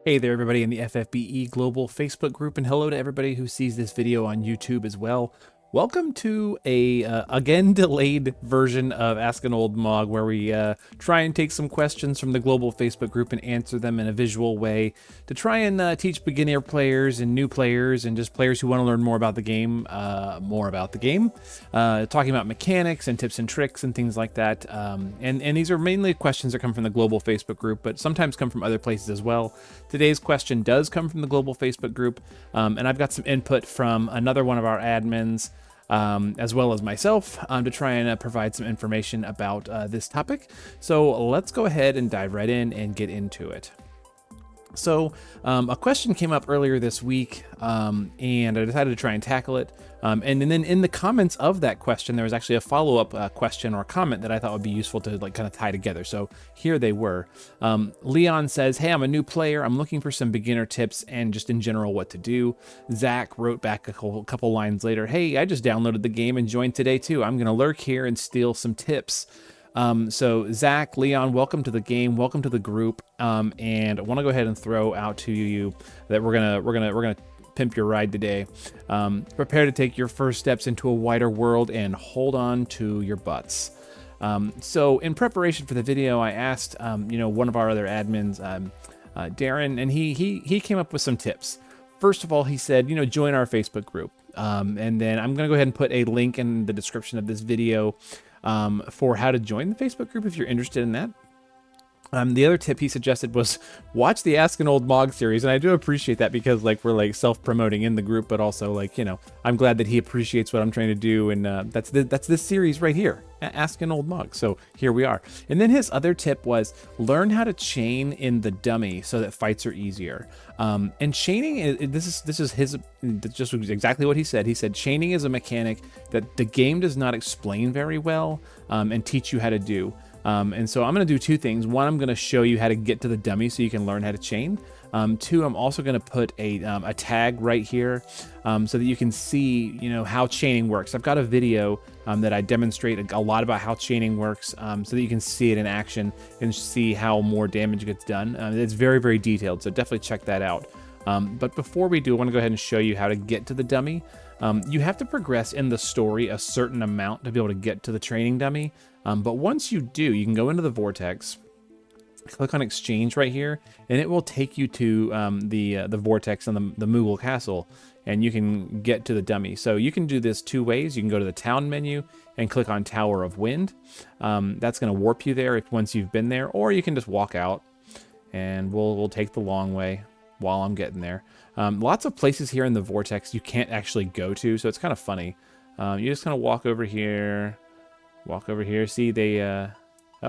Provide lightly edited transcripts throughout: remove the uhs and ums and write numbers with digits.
Hey there, everybody in the FFBE Global Facebook group, and hello to everybody who sees this video on YouTube as well. Welcome to a again delayed version of Ask an Old Mog, where we try and take some questions from the global Facebook group and answer them in a visual way to try and teach beginner players and new players and just players who want to learn more about the game, talking about mechanics and tips and tricks and things like that. And these are mainly questions that come from the global Facebook group, but sometimes come from other places as well. Today's question does come from the global Facebook group, and I've got some input from another one of our admins, as well as myself, to try and provide some information about this topic. So let's go ahead and dive right in and get into it. So a question came up earlier this week, and I decided to try and tackle it. And then in the comments of that question, there was actually a follow-up question or comment that I thought would be useful to kind of tie together. So here they were. Leon says, "Hey, I'm a new player. I'm looking for some beginner tips and just in general what to do." Zach wrote back a couple lines later, "Hey, I just downloaded the game and joined today too. I'm going to lurk here and steal some tips." So Zach, Leon, welcome to the game, welcome to the group, and I want to go ahead and throw out to you that we're gonna pimp your ride today. Prepare to take your first steps into a wider world and hold on to your butts. So in preparation for the video, I asked one of our other admins, Darren, and he came up with some tips. First of all, he said, join our Facebook group, and then I'm gonna go ahead and put a link in the description of this video for how to join the Facebook group if you're interested in that. The other tip he suggested was watch the Ask an Old Mog series, and I do appreciate that because we're self-promoting in the group, but also I'm glad that he appreciates what I'm trying to do, and that's this series right here, Ask an Old Mog. So here we are. And then his other tip was learn how to chain in the dummy so that fights are easier. And chaining, this is just exactly what he said. He said chaining is a mechanic that the game does not explain very well and teach you how to do. And so I'm going to do two things. One, I'm going to show you how to get to the dummy so you can learn how to chain. Two, I'm also going to put a tag right here so that you can see, how chaining works. I've got a video that I demonstrate a lot about how chaining works so that you can see it in action and see how more damage gets done. It's very, very detailed, so definitely check that out. But before we do, I want to go ahead and show you how to get to the dummy. You have to progress in the story a certain amount to be able to get to the training dummy. But once you do, you can go into the vortex, click on exchange right here, and it will take you to the vortex on the Moogle Castle, and you can get to the dummy. So you can do this two ways. You can go to the town menu and click on Tower of Wind. That's going to warp you there once you've been there, or you can just walk out, and we'll take the long way while I'm getting there. Lots of places here in the vortex you can't actually go to, so it's kind of funny. You just kind of walk over here. See, they, oh,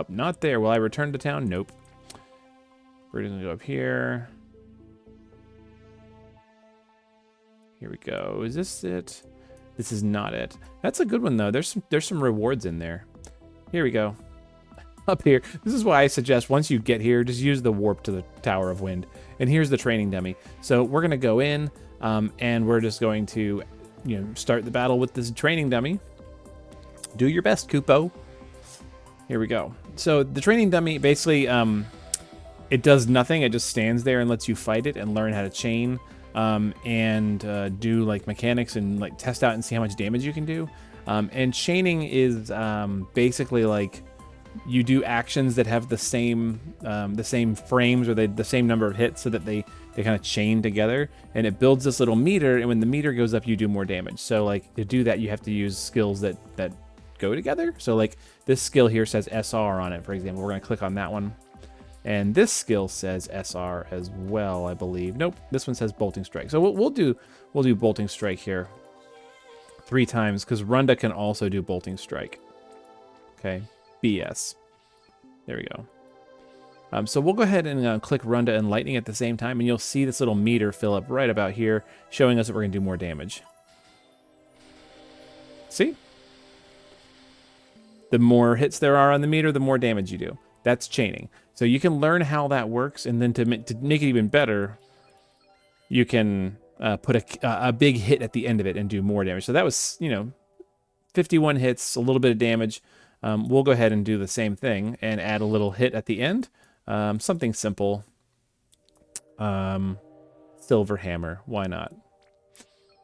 not there. Will I return to town? Nope. We're just gonna go up here. Here we go. Is this it? This is not it. That's a good one though. There's some rewards in there. Here we go. Up here. This is why I suggest once you get here, just use the warp to the Tower of Wind. And here's the training dummy. So we're gonna go in, and we're just going to, start the battle with this training dummy. Do your best, Kupo. Here we go. So the training dummy, basically, it does nothing. It just stands there and lets you fight it and learn how to chain, and do mechanics and test out and see how much damage you can do. And chaining is basically you do actions that have the same frames or the same number of hits so that they kind of chain together, and it builds this little meter, and when the meter goes up you do more damage. So to do that you have to use skills that go together. So this skill here says SR on it, for example. We're going to click on that one, and this skill says SR as well, I believe. Nope, this one says bolting strike. So we'll do bolting strike here 3 times because Runda can also do bolting strike. Okay, BS. There we go. So we'll go ahead and click Runda and lightning at the same time, and you'll see this little meter fill up right about here, showing us that we're going to do more damage. See? The more hits there are on the meter, the more damage you do. That's chaining. So you can learn how that works, and then to make it even better, you can put a big hit at the end of it and do more damage. So that was, 51 hits, a little bit of damage. We'll go ahead and do the same thing and add a little hit at the end. Something simple. Silver Hammer. Why not?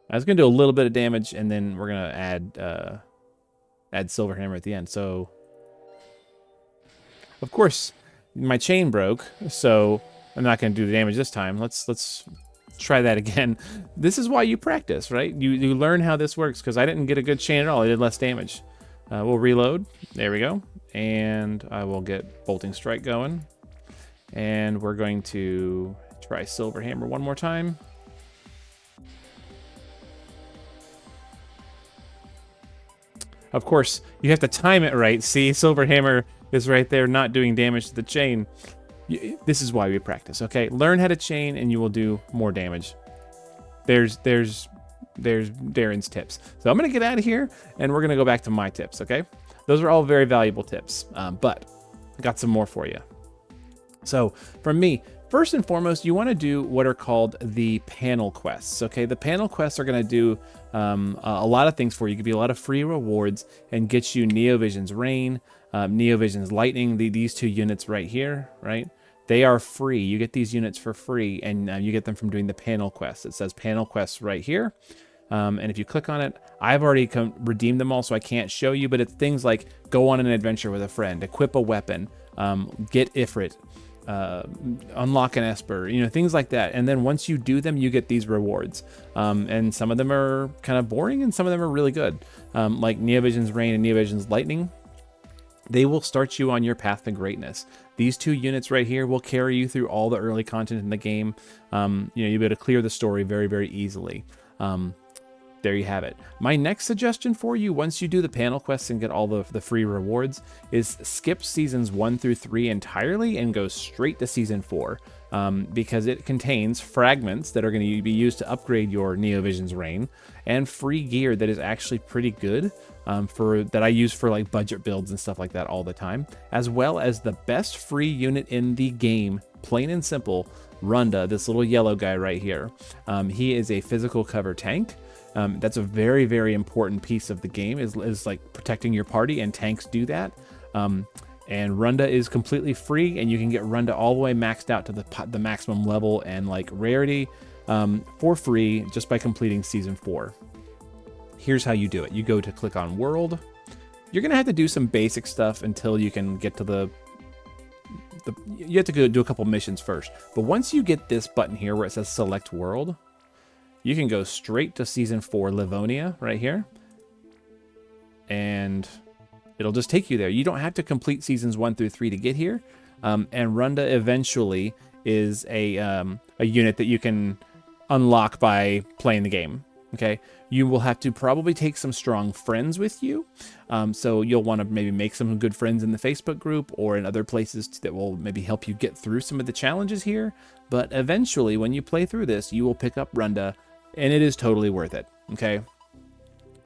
I was going to do a little bit of damage, and then we're going to add Silver Hammer at the end. So, of course, my chain broke, so I'm not going to do the damage this time. Let's try that again. This is why you practice, right? You learn how this works, because I didn't get a good chain at all. I did less damage. We'll reload. There we go. And I will get Bolting Strike going. And we're going to try Silver Hammer one more time. Of course, you have to time it right. See, Silver Hammer is right there, not doing damage to the chain. This is why we practice, okay? Learn how to chain, and you will do more damage. There's Darren's tips. So I'm going to get out of here, and we're going to go back to my tips, okay? Those are all very valuable tips, but I got some more for you. So from me, first and foremost, you want to do what are called the panel quests, okay? The panel quests are going to do a lot of things for you. It could be a lot of free rewards and get you Neovision's Rain, Neovision's Lightning, these two units right here, right? They are free. You get these units for free, and you get them from doing the panel quests. It says panel quests right here. And if you click on it, I've already redeemed them all, so I can't show you, but it's things like go on an adventure with a friend, equip a weapon, get Ifrit, unlock an Esper, you know, things like that. And then once you do them, you get these rewards. And some of them are kind of boring, and some of them are really good. Like Neovision's Rain and Neovision's Lightning. They will start you on your path to greatness. These two units right here will carry you through all the early content in the game. You know, you'll be able to clear the story very, very easily. There you have it. My next suggestion for you, once you do the panel quests and get all the free rewards, is skip seasons 1 through 3 entirely and go straight to season 4. Because it contains fragments that are going to be used to upgrade your Neovision's Rain, and free gear that is actually pretty good that I use for like budget builds and stuff like that all the time, as well as the best free unit in the game, plain and simple, Runda, this little yellow guy right here. He is a physical cover tank. That's a very, very important piece of the game, is like protecting your party, and tanks do that. And Runda is completely free, and you can get Runda all the way maxed out to the maximum level and like rarity for free just by completing season 4. Here's how you do it. You go to click on World. You're gonna have to do some basic stuff until you can get to you have to go do a couple missions first. But once you get this button here where it says Select World, you can go straight to season 4 Livonia right here, and it'll just take you there. You don't have to complete seasons 1 through 3 to get here. And Runda eventually is a unit that you can unlock by playing the game. Okay, you will have to probably take some strong friends with you. So you'll want to maybe make some good friends in the Facebook group or in other places that will maybe help you get through some of the challenges here. But eventually, when you play through this, you will pick up Runda, and it is totally worth it. Okay,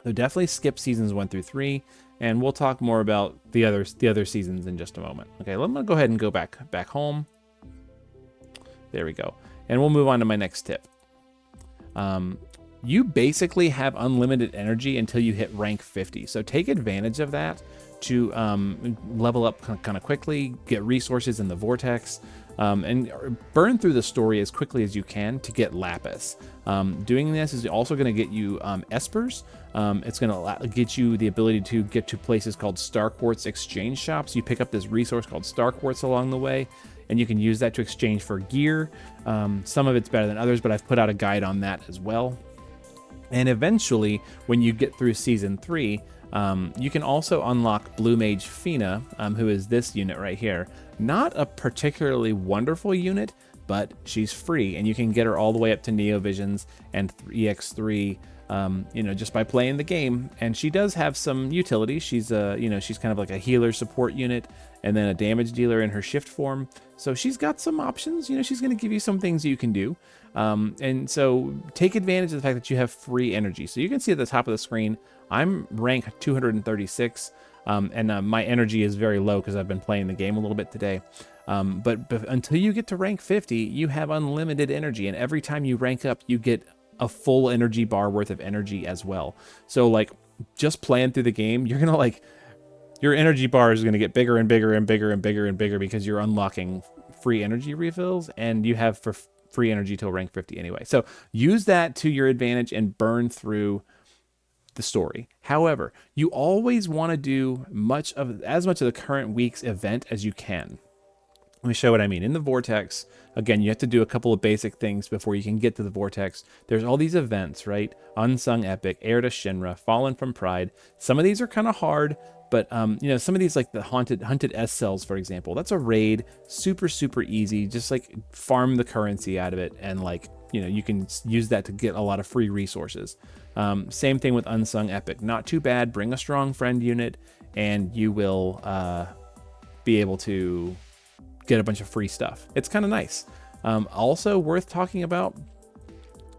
so definitely skip seasons 1 through 3. And we'll talk more about the other seasons in just a moment. Okay, let me go ahead and go back home. There we go. And we'll move on to my next tip. You basically have unlimited energy until you hit rank 50. So take advantage of that to level up kind of quickly, get resources in the Vortex, and burn through the story as quickly as you can to get Lapis. Doing this is also going to get you Espers. It's going to get you the ability to get to places called Star Quartz exchange shops. You pick up this resource called Star Quartz along the way, and you can use that to exchange for gear. Some of it's better than others, but I've put out a guide on that as well. And eventually, when you get through season 3, you can also unlock Blue Mage Fina, who is this unit right here. Not a particularly wonderful unit, but she's free, and you can get her all the way up to Neovisions and EX3, you know, just by playing the game. And she does have some utility. She's she's kind of like a healer support unit, and then a damage dealer in her shift form. So she's got some options. You know, she's going to give you some things you can do. And so take advantage of the fact that you have free energy. So you can see at the top of the screen, I'm rank 236, and my energy is very low because I've been playing the game a little bit today. But until you get to rank 50, you have unlimited energy, and every time you rank up, you get a full energy bar worth of energy as well. So like just playing through the game, you're gonna like your energy bar is gonna get bigger and bigger and bigger and bigger and bigger because you're unlocking free energy refills, and you have free energy till rank 50 anyway. So use that to your advantage and burn through the story. However, you always want to do as much of the current week's event as you can. Let me show what I mean. In the Vortex, again, you have to do a couple of basic things before you can get to the Vortex. There's all these events, right? Unsung Epic, Heir to Shinra, Fallen from Pride. Some of these are kind of hard, but you know, some of these, like the Hunted S cells, for example, that's a raid, super, super easy. Just like farm the currency out of it, and like, you know, you can use that to get a lot of free resources. Same thing with Unsung Epic. Not too bad. Bring a strong friend unit, and you will be able to get a bunch of free stuff. It's kind of nice. Also worth talking about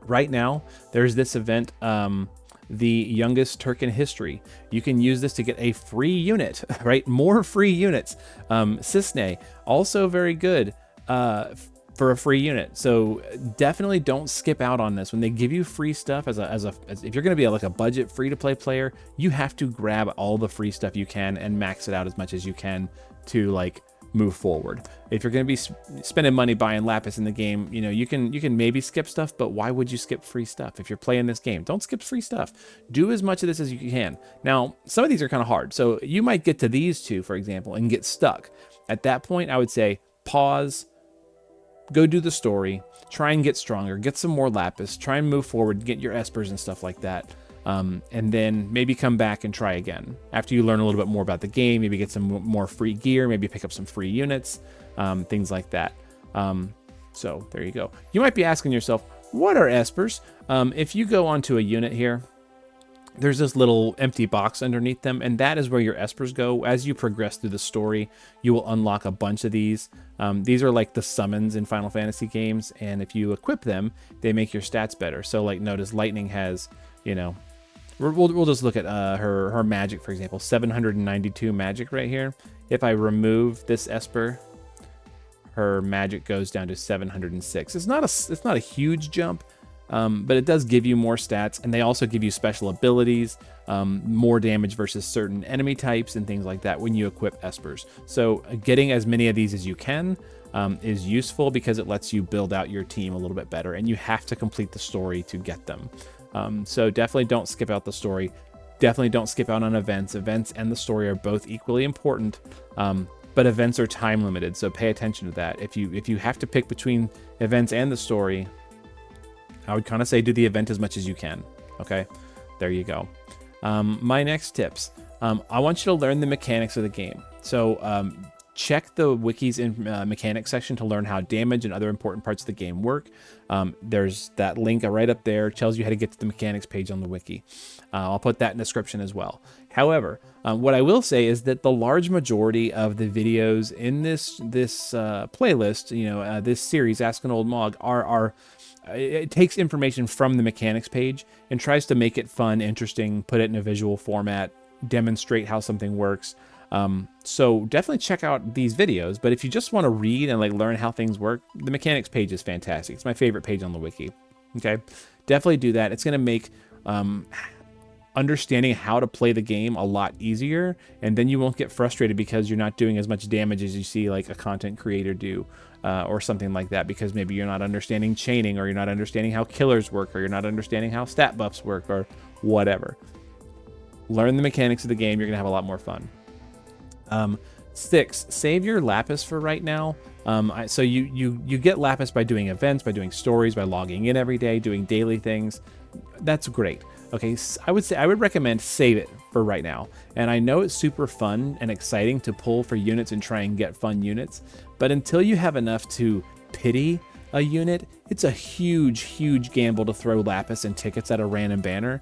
right now, there's this event, the youngest Turk in history. You can use this to get a free unit, right? More free units. Cisne, also very good for a free unit. So definitely don't skip out on this. When they give you free stuff as if you're going to be like a budget free to play player, you have to grab all the free stuff you can and max it out as much as you can to like move forward. If you're going to be spending money buying Lapis in the game, you know, you can maybe skip stuff, but why would you skip free stuff? If you're playing this game, don't skip free stuff. Do as much of this as you can. Now, some of these are kind of hard. So you might get to these two, for example, and get stuck. At that point, I would say pause, go do the story, try and get stronger, get some more Lapis, try and move forward, get your espers and stuff like that. And then maybe come back and try again. After you learn a little bit more about the game, maybe get some more free gear, maybe pick up some free units, things like that. So there you go. You might be asking yourself, what are espers? If you go onto a unit here, there's this little empty box underneath them, and that is where your espers go. As you progress through the story, you will unlock a bunch of these. These are like the summons in Final Fantasy games, and if you equip them, they make your stats better. So like notice Lightning has, you know, we'll just look at her magic, for example, 792 magic right here. If I remove this esper, her magic goes down to 706. It's not a huge jump, but it does give you more stats, and they also give you special abilities, more damage versus certain enemy types and things like that when you equip espers. So getting as many of these as you can is useful because it lets you build out your team a little bit better, and you have to complete the story to get them. So definitely don't skip out the story. Definitely don't skip out on events. Events and the story are both equally important, but events are time limited, so pay attention to that. If you have to pick between events and the story, I would kind of say do the event as much as you can. Okay, there you go. My next tips. I want you to learn the mechanics of the game. So check the wiki's in mechanics section to learn how damage and other important parts of the game work. There's that link right up there, tells you how to get to the mechanics page on the wiki. I'll put that in the description as well. However, what I will say is that the large majority of the videos in this playlist, you know, this series, Ask an Old Mog, it takes information from the mechanics page and tries to make it fun, interesting, put it in a visual format, demonstrate how something works. So definitely check out these videos, but if you just want to read and like learn how things work, the mechanics page is fantastic. It's my favorite page on the wiki. Okay, definitely do that. It's going to make understanding how to play the game a lot easier, and then you won't get frustrated because you're not doing as much damage as you see like a content creator do, or something like that, because maybe you're not understanding chaining, or you're not understanding how killers work, or you're not understanding how stat buffs work, or whatever. Learn the mechanics of the game. You're going to have a lot more fun. 6, save your Lapis for right now. So you get Lapis by doing events, by doing stories, by logging in every day, doing daily things. That's great. Okay, I would recommend save it for right now. And I know it's super fun and exciting to pull for units and try and get fun units, but until you have enough to pity a unit, it's a huge gamble to throw Lapis and tickets at a random banner.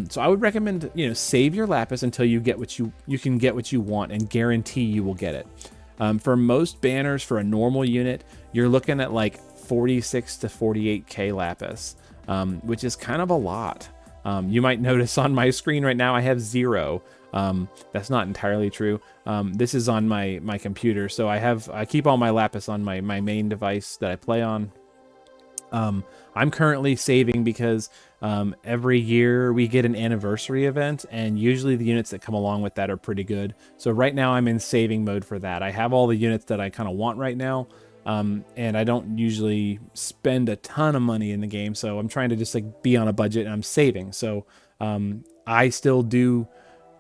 So I would recommend, you know, save your Lapis until you get what you can get what you want, and guarantee you will get it. For most banners, for a normal unit, you're looking at like 46 to 48k Lapis, which is kind of a lot. You might notice on my screen right now I have 0. That's not entirely true. This is on my computer, so I keep all my Lapis on my main device that I play on. I'm currently saving because every year we get an anniversary event, and usually the units that come along with that are pretty good. So right now I'm in saving mode for that. I have all the units that I kind of want right now, and I don't usually spend a ton of money in the game, so I'm trying to just like be on a budget, and I'm saving. So I still do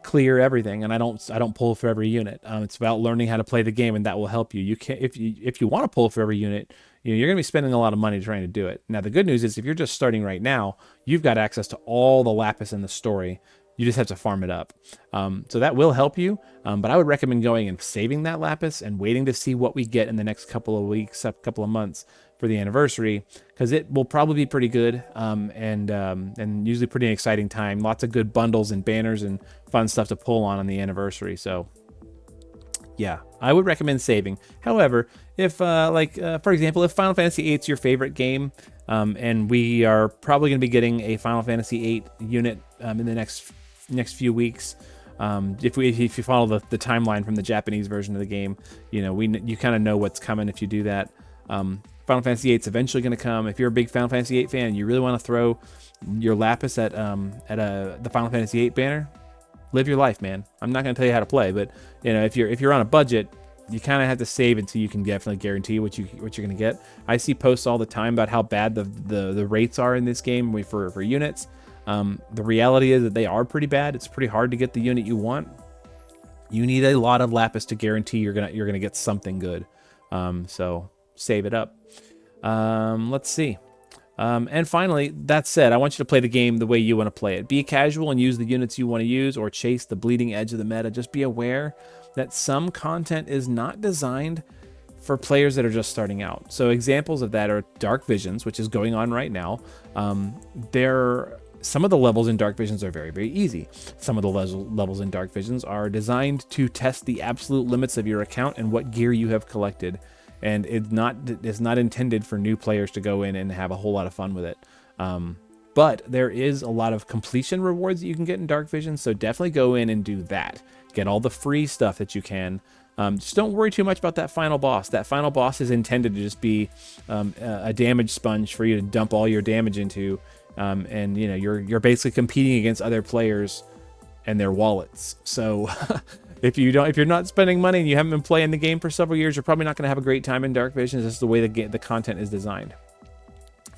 clear everything, and I don't pull for every unit. It's about learning how to play the game, and that will help you. You can if you want to pull for every unit, you're going to be spending a lot of money trying to do it. Now the good news is if you're just starting right now, you've got access to all the Lapis in the story. You just have to farm it up. So that will help you, but I would recommend going and saving that Lapis and waiting to see what we get in the next couple of weeks, a couple of months for the anniversary, because it will probably be pretty good, and usually pretty exciting time. Lots of good bundles and banners and fun stuff to pull on the anniversary. So yeah, I would recommend saving. However, if for example, if Final Fantasy VIII is your favorite game, and we are probably going to be getting a Final Fantasy VIII unit in the next few weeks. If you follow the timeline from the Japanese version of the game, you kind of know what's coming if you do that. Final Fantasy VIII is eventually going to come. If you're a big Final Fantasy VIII fan, you really want to throw your Lapis at the Final Fantasy VIII banner, live your life, man. I'm not going to tell you how to play, but if you're on a budget, you kind of have to save until you can definitely guarantee what you're going to get. I see posts all the time about how bad the rates are in this game for units. The reality is that they are pretty bad. It's pretty hard to get the unit you want. You need a lot of Lapis to guarantee you're gonna get something good. So save it up. Let's see. And finally, that said, I want you to play the game the way you want to play it. Be casual and use the units you want to use, or chase the bleeding edge of the meta. Just be aware that some content is not designed for players that are just starting out. So examples of that are Dark Visions, which is going on right now. Some of the levels in Dark Visions are very, very easy. Some of the levels in Dark Visions are designed to test the absolute limits of your account and what gear you have collected. And it's not intended for new players to go in and have a whole lot of fun with it. But there is a lot of completion rewards that you can get in Dark Vision, so definitely go in and do that. Get all the free stuff that you can. Just don't worry too much about that final boss. That final boss is intended to just be a damage sponge for you to dump all your damage into, and you're basically competing against other players and their wallets. So if you're not spending money and you haven't been playing the game for several years, you're probably not going to have a great time in Dark Vision. This is the way the content is designed.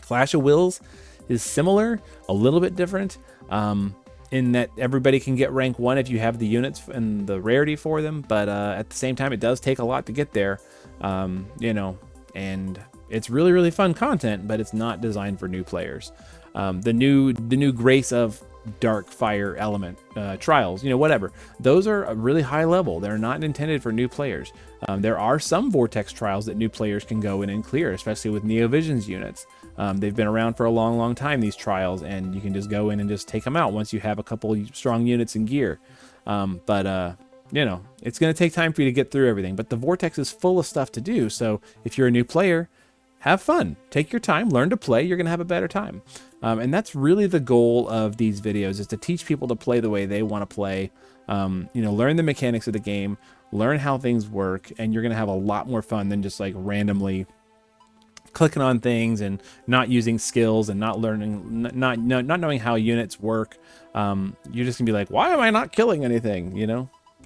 Clash of Wills is similar, a little bit different, in that everybody can get rank 1 if you have the units and the rarity for them, but at the same time, it does take a lot to get there, and it's really, really fun content, but it's not designed for new players. The new Grace of Dark Fire element trials, whatever, those are a really high level. They're not intended for new players. There are some Vortex trials that new players can go in and clear, especially with Neovision's units. They've been around for a long, long time, these trials, and you can just go in and just take them out once you have a couple strong units in gear. But it's going to take time for you to get through everything. But the Vortex is full of stuff to do, so if you're a new player, have fun. Take your time, learn to play. You're going to have a better time. And that's really the goal of these videos, is to teach people to play the way they want to play. Learn the mechanics of the game, learn how things work, and you're going to have a lot more fun than just like randomly clicking on things and not using skills and not knowing how units work. You're just gonna be like, why am I not killing anything?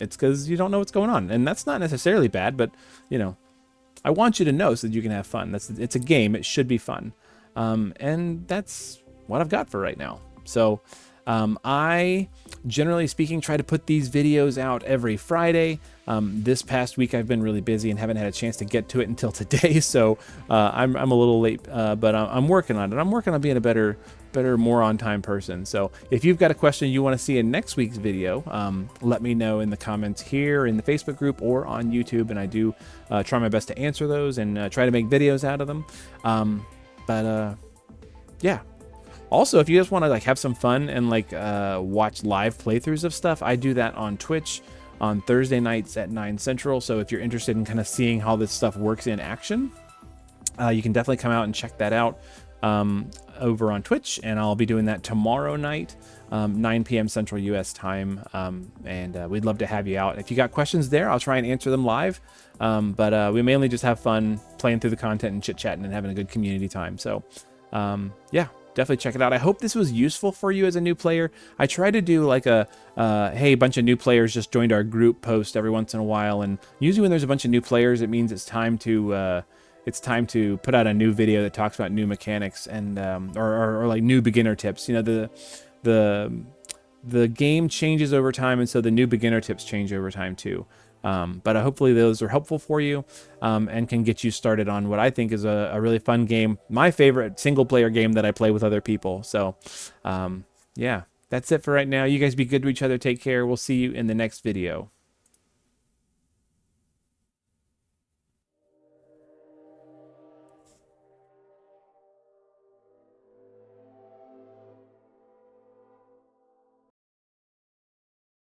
It's because you don't know what's going on, and that's not necessarily bad, but I want you to know so that you can have fun. It's a game. It should be fun. And that's what I've got for right now. So I, generally speaking, try to put these videos out every Friday. This past week I've been really busy and haven't had a chance to get to it until today, so I'm a little late, but I'm working on it. I'm working on being a better, more on-time person. So if you've got a question you want to see in next week's video, let me know in the comments here in the Facebook group or on YouTube, and I do try my best to answer those and try to make videos out of them. Yeah. Also, if you just want to have some fun and watch live playthroughs of stuff, I do that on Twitch on Thursday nights at 9 Central. So if you're interested in kind of seeing how this stuff works in action, you can definitely come out and check that out over on Twitch. And I'll be doing that tomorrow night, 9 p.m. Central US time. And we'd love to have you out. If you got questions there, I'll try and answer them live. But we mainly just have fun playing through the content and chit-chatting and having a good community time. So yeah. Definitely check it out. I hope this was useful for you as a new player. I try to do hey, a bunch of new players just joined our group post every once in a while. And usually when there's a bunch of new players, it means it's time to it's time to put out a new video that talks about new mechanics and or like new beginner tips. You know, the game changes over time, and so the new beginner tips change over time too. But hopefully those are helpful for you and can get you started on what I think is a really fun game. My favorite single player game that I play with other people. So yeah, that's it for right now. You guys be good to each other. Take care. We'll see you in the next video.